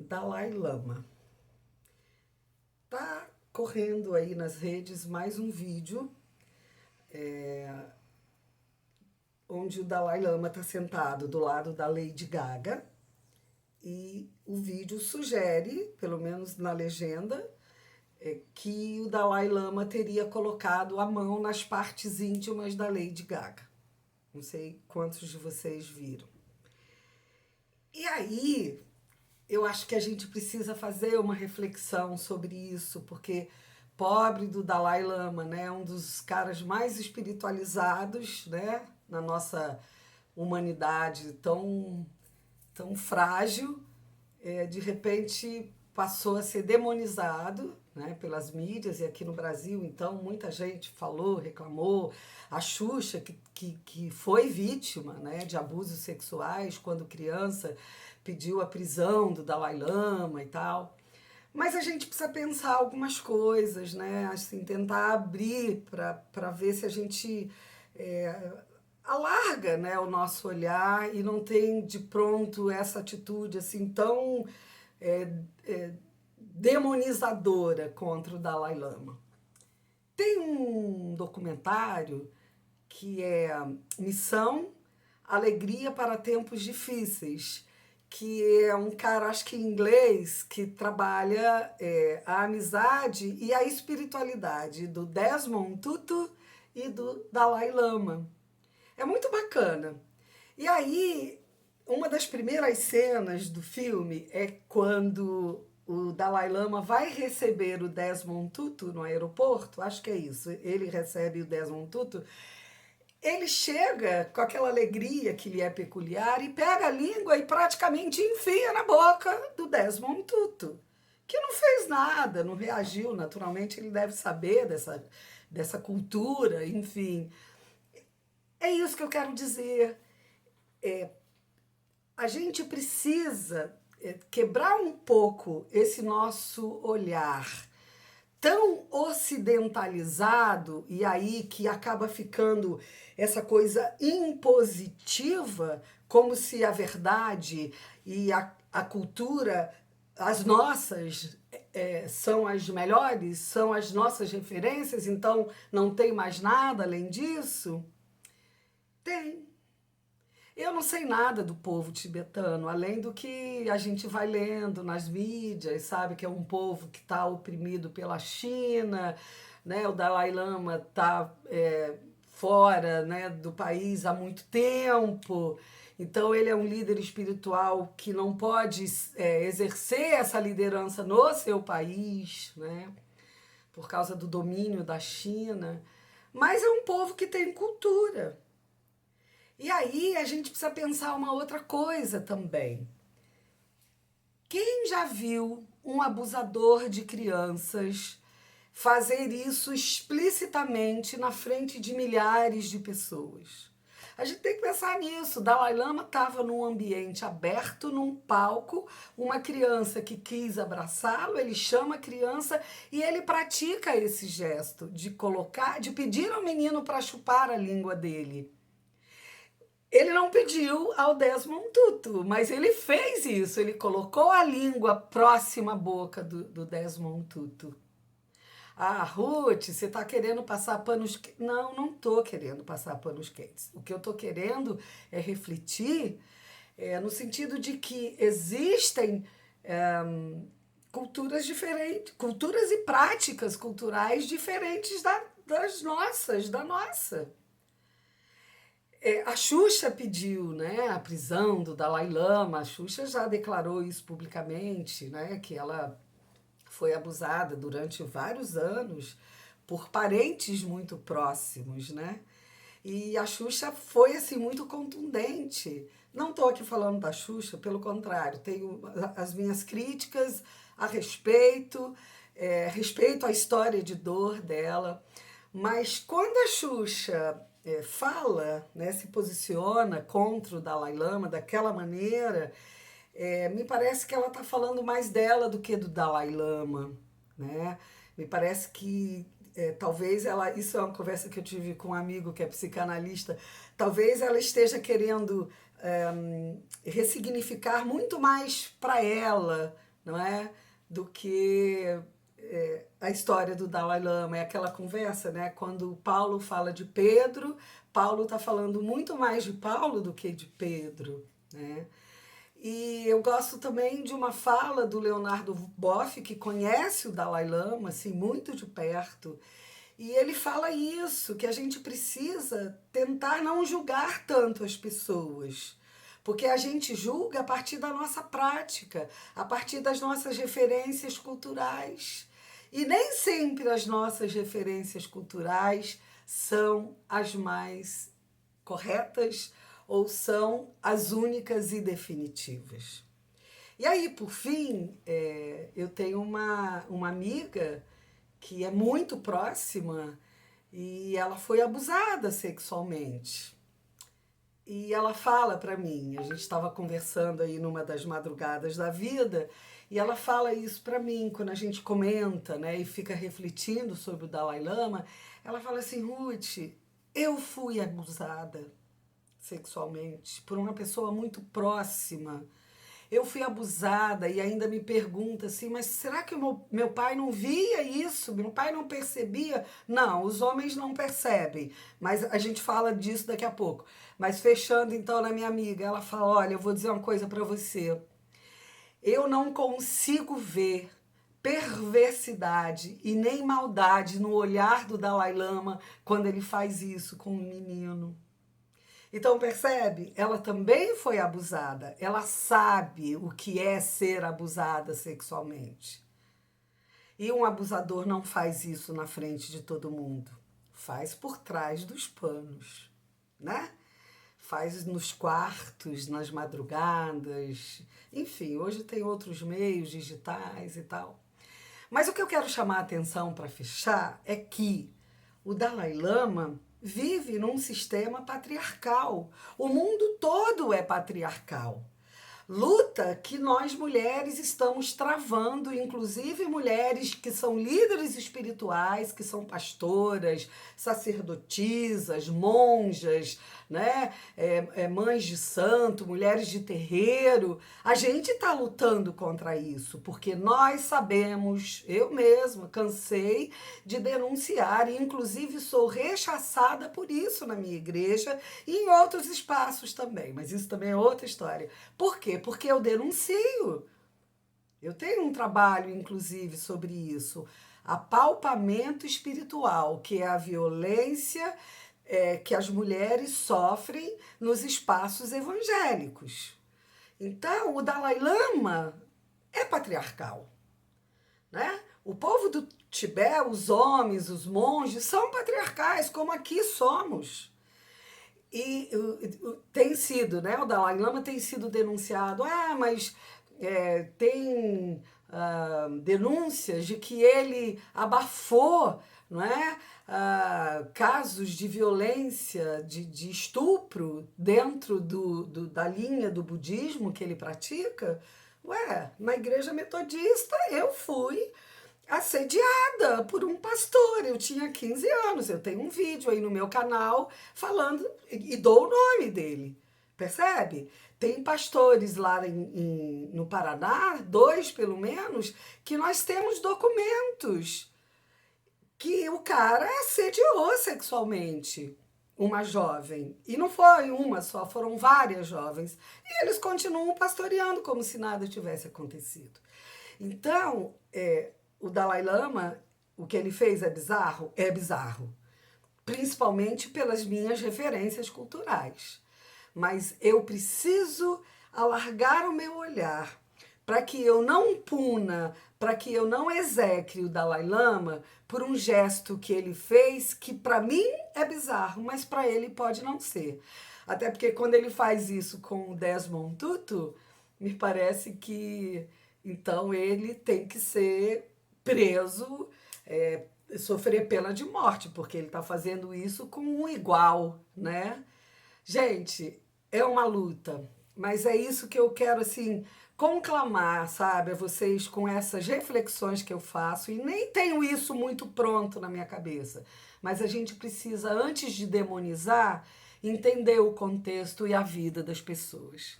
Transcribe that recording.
Dalai Lama. Tá correndo aí nas redes mais um vídeo onde o Dalai Lama está sentado do lado da Lady Gaga e o vídeo sugere, pelo menos na legenda, que o Dalai Lama teria colocado a mão nas partes íntimas da Lady Gaga. Não sei quantos de vocês viram. E aí, eu acho que a gente precisa fazer uma reflexão sobre isso, porque pobre do Dalai Lama, né, um dos caras mais espiritualizados, né, na nossa humanidade tão frágil, de repente passou a ser demonizado, né, pelas mídias, e aqui no Brasil, então, muita gente falou, reclamou. A Xuxa, que foi vítima, né, de abusos sexuais quando criança, pediu a prisão do Dalai Lama e tal. Mas a gente precisa pensar algumas coisas, né? Assim, tentar abrir para ver se a gente alarga, né, o nosso olhar e não tem de pronto essa atitude assim tão é, é, demonizadora contra o Dalai Lama. Tem um documentário que é Missão Alegria para Tempos Difíceis, que é um cara, acho que em inglês, que trabalha a amizade e a espiritualidade do Desmond Tutu e do Dalai Lama. É muito bacana. E aí, uma das primeiras cenas do filme é quando o Dalai Lama vai receber o Desmond Tutu no aeroporto, acho que é isso, ele recebe o Desmond Tutu. Ele chega com aquela alegria que lhe é peculiar e pega a língua e praticamente enfia na boca do Desmond Tutu, que não fez nada, não reagiu. Naturalmente, ele deve saber dessa cultura, enfim. É isso que eu quero dizer. A gente precisa quebrar um pouco esse nosso olhar tão ocidentalizado, e aí que acaba ficando essa coisa impositiva, como se a verdade e a cultura, as nossas, são as melhores, são as nossas referências, então não tem mais nada além disso? Tem. Eu não sei nada do povo tibetano, além do que a gente vai lendo nas mídias, sabe? Que é um povo que está oprimido pela China, né? O Dalai Lama está fora, né, do país há muito tempo, então ele é um líder espiritual que não pode exercer essa liderança no seu país, né? Por causa do domínio da China. Mas é um povo que tem cultura. E aí a gente precisa pensar uma outra coisa também. Quem já viu um abusador de crianças fazer isso explicitamente na frente de milhares de pessoas? A gente tem que pensar nisso. Dalai Lama estava num ambiente aberto, num palco, uma criança que quis abraçá-lo, ele chama a criança e ele pratica esse gesto de pedir ao menino para chupar a língua dele. Ele não pediu ao Desmond Tutu, mas ele fez isso. Ele colocou a língua próxima à boca do Desmond Tutu. Ah, Ruth, você está querendo passar panos quentes? Não, não estou querendo passar panos quentes. O que eu estou querendo é refletir no sentido de que existem culturas diferentes, culturas e práticas culturais diferentes das nossas, da nossa. A Xuxa pediu, né, a prisão do Dalai Lama. A Xuxa já declarou isso publicamente, né, que ela foi abusada durante vários anos por parentes muito próximos, né? E a Xuxa foi assim muito contundente. Não estou aqui falando da Xuxa, pelo contrário, tenho as minhas críticas a respeito, respeito à história de dor dela. Mas quando a Xuxa fala, né, se posiciona contra o Dalai Lama daquela maneira, me parece que ela está falando mais dela do que do Dalai Lama, né? Me parece que talvez ela, isso é uma conversa que eu tive com um amigo que é psicanalista, talvez ela esteja querendo ressignificar muito mais para ela, não é? Do que a história do Dalai Lama. É aquela conversa, né? Quando Paulo fala de Pedro, Paulo está falando muito mais de Paulo do que de Pedro, né? E eu gosto também de uma fala do Leonardo Boff, que conhece o Dalai Lama assim, muito de perto. E ele fala isso, que a gente precisa tentar não julgar tanto as pessoas. Porque a gente julga a partir da nossa prática, a partir das nossas referências culturais. E nem sempre as nossas referências culturais são as mais corretas ou são as únicas e definitivas. E aí, por fim, eu tenho uma amiga que é muito próxima e ela foi abusada sexualmente. E ela fala para mim, a gente estava conversando aí numa das madrugadas da vida, e ela fala isso para mim, quando a gente comenta, né, e fica refletindo sobre o Dalai Lama, ela fala assim, Ruth, eu fui abusada sexualmente por uma pessoa muito próxima. Eu fui abusada e ainda me pergunta assim, mas será que o meu pai não via isso? Meu pai não percebia? Não, os homens não percebem, mas a gente fala disso daqui a pouco. Mas fechando então na minha amiga, ela fala, olha, eu vou dizer uma coisa para você. Eu não consigo ver perversidade e nem maldade no olhar do Dalai Lama quando ele faz isso com um menino. Então, percebe? Ela também foi abusada. Ela sabe o que é ser abusada sexualmente. E um abusador não faz isso na frente de todo mundo. Faz por trás dos panos, né? Faz nos quartos, nas madrugadas. Enfim, hoje tem outros meios digitais e tal. Mas o que eu quero chamar a atenção para fechar é que o Dalai Lama vive num sistema patriarcal. O mundo todo é patriarcal. Luta que nós mulheres estamos travando, inclusive mulheres que são líderes espirituais, que são pastoras, sacerdotisas, monjas, né? Mães de santo, mulheres de terreiro. A gente está lutando contra isso, porque nós sabemos, eu mesma cansei de denunciar, e inclusive sou rechaçada por isso na minha igreja e em outros espaços também, mas isso também é outra história. Por quê? Porque eu denuncio. Eu tenho um trabalho, inclusive, sobre isso. Apalpamento espiritual, que é a violência que as mulheres sofrem nos espaços evangélicos. Então, o Dalai Lama é patriarcal, né? O povo do Tibete, os homens, os monges, são patriarcais, como aqui somos. E tem sido, né? O Dalai Lama tem sido denunciado. Mas tem denúncias de que ele abafou, não é? Casos de violência, de estupro dentro da linha do budismo que ele pratica. Ué, na igreja metodista eu fui assediada por um pastor. Eu tinha 15 anos. Eu tenho um vídeo aí no meu canal falando e dou o nome dele. Percebe? Tem pastores lá no Paraná, 2 pelo menos, que nós temos documentos que o cara assediou sexualmente uma jovem. E não foi uma só, foram várias jovens. E eles continuam pastoreando como se nada tivesse acontecido. Então, o Dalai Lama, o que ele fez é bizarro? É bizarro. Principalmente pelas minhas referências culturais. Mas eu preciso alargar o meu olhar para que eu não puna, para que eu não execre o Dalai Lama por um gesto que ele fez que para mim é bizarro, mas para ele pode não ser. Até porque quando ele faz isso com o Desmond Tutu, me parece que então ele tem que ser preso, sofrer pena de morte, porque ele está fazendo isso com um igual, né? Gente, é uma luta, mas é isso que eu quero, assim, conclamar, sabe, a vocês com essas reflexões que eu faço, e nem tenho isso muito pronto na minha cabeça, mas a gente precisa, antes de demonizar, entender o contexto e a vida das pessoas.